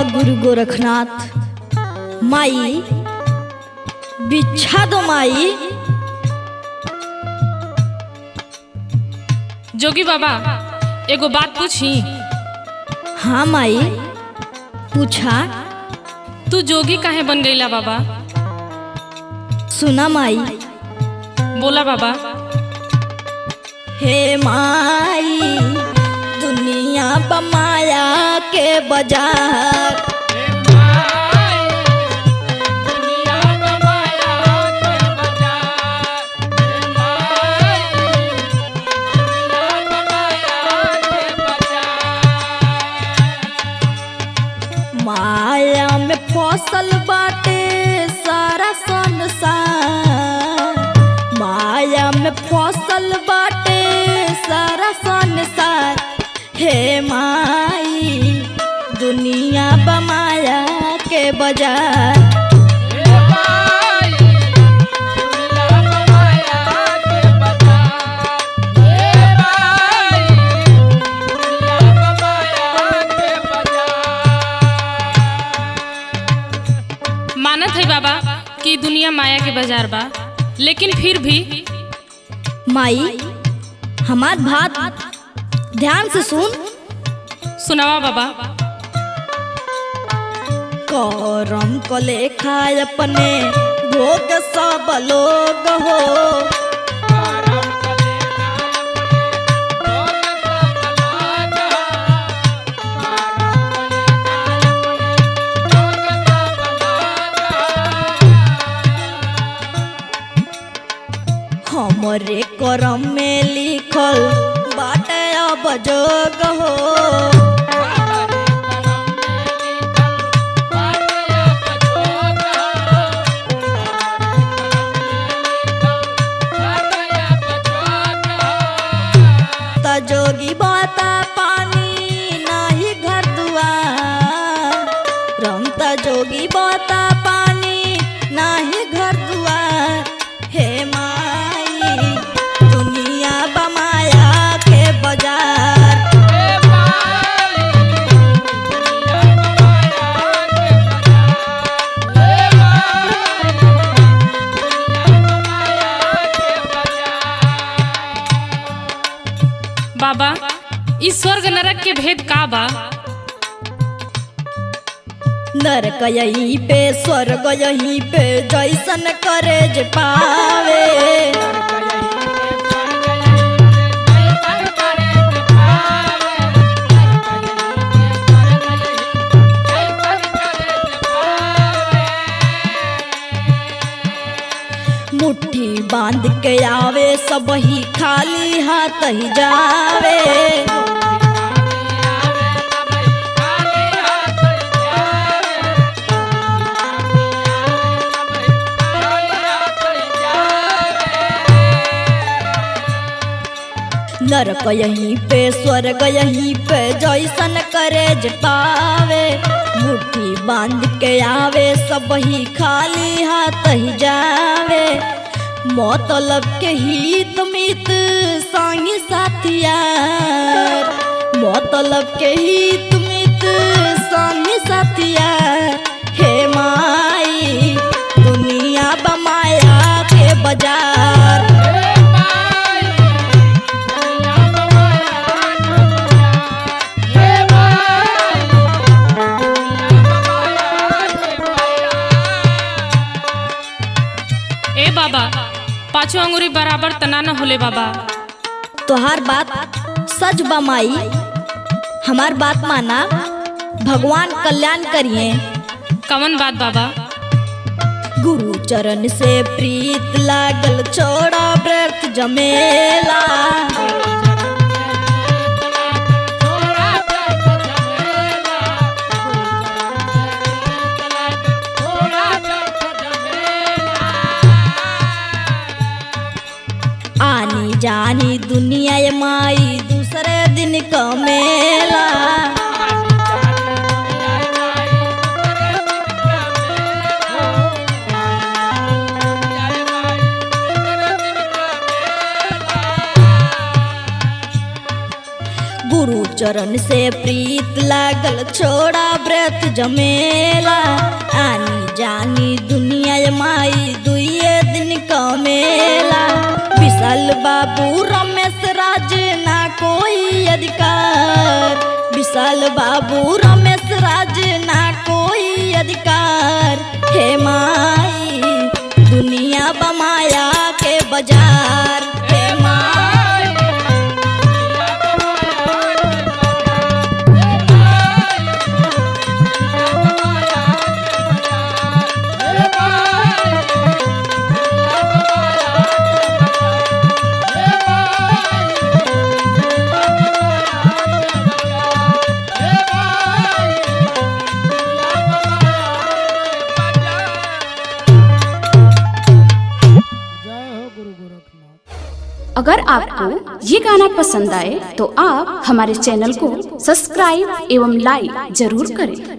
बाबा गुरु गोरखनाथ। माई बिछा दो माई। जोगी बाबा एगो बात पूछी। हाँ माई पूछा। तू जोगी काहे बन गईला बाबा? सुना माई। बोला बाबा। हे माई दुनिया बमाया के बाजार, माया में फसल बाटे सारा संसार, माया में फसल बाटे सारा संसार। हे माई दुनिया बमाया के बाजार, मानत है बाबा कि दुनिया माया के बाजार बा, लेकिन फिर भी माई हमार बात ध्यान से सुन। सुनावा बाबा। करम को लेखा अपने भोग सब लोग हो, हमरे करम में लिखल बाटे अब जोग हो। त जोगी बाता पानी नाही घर दुआर, रमता जोगी बाता पानी नाही घर दुआर। हे माई दुनिया बमाया के बाजार, बाबा इस स्वर्ग नरक के भेद का बा? नरक यहीं पे स्वर्ग यहीं पे, जैसन करे जे पावे। मुट्ठी बांध के आवे सब ही खाली हाथ ही जावे। नरक यहीं पे स्वर्ग यहीं पे, जैसन करे जे पावे। मुट्ठी बांध के आवे सब ही खाली हाथ ही जावे। मतलब के हित मित संगी साथियार, मतलब के हित मित संगी साथियार। हे माई दुनिया बमाया के बाजार, ए बाबा पाछो अंगुरी बराबर तना न होले बाबा। तोहार बात सच बा माई, हमार बात माना, भगवान कल्याण करिए। कवन बात बाबा? गुरु चरण से प्रीत लागल, छोड़ा व्रत जमेला। आनी जानी दुनिया ये माई, दूसरे दिन का मेला। चरण से प्रीत लागल छोड़ा व्रत जमेला आनी जानी दुनिया माई दुए दिन कमेला विशाल बाबू रमेश राज ना कोई अधिकार विशाल बाबू रमेश राज ना कोई अधिकार हे माई दुनिया बमाया के बाजार हे माई अगर आपको ये गाना पसंद आए तो आप हमारे चैनल को सब्सक्राइब एवं लाइक जरूर करें।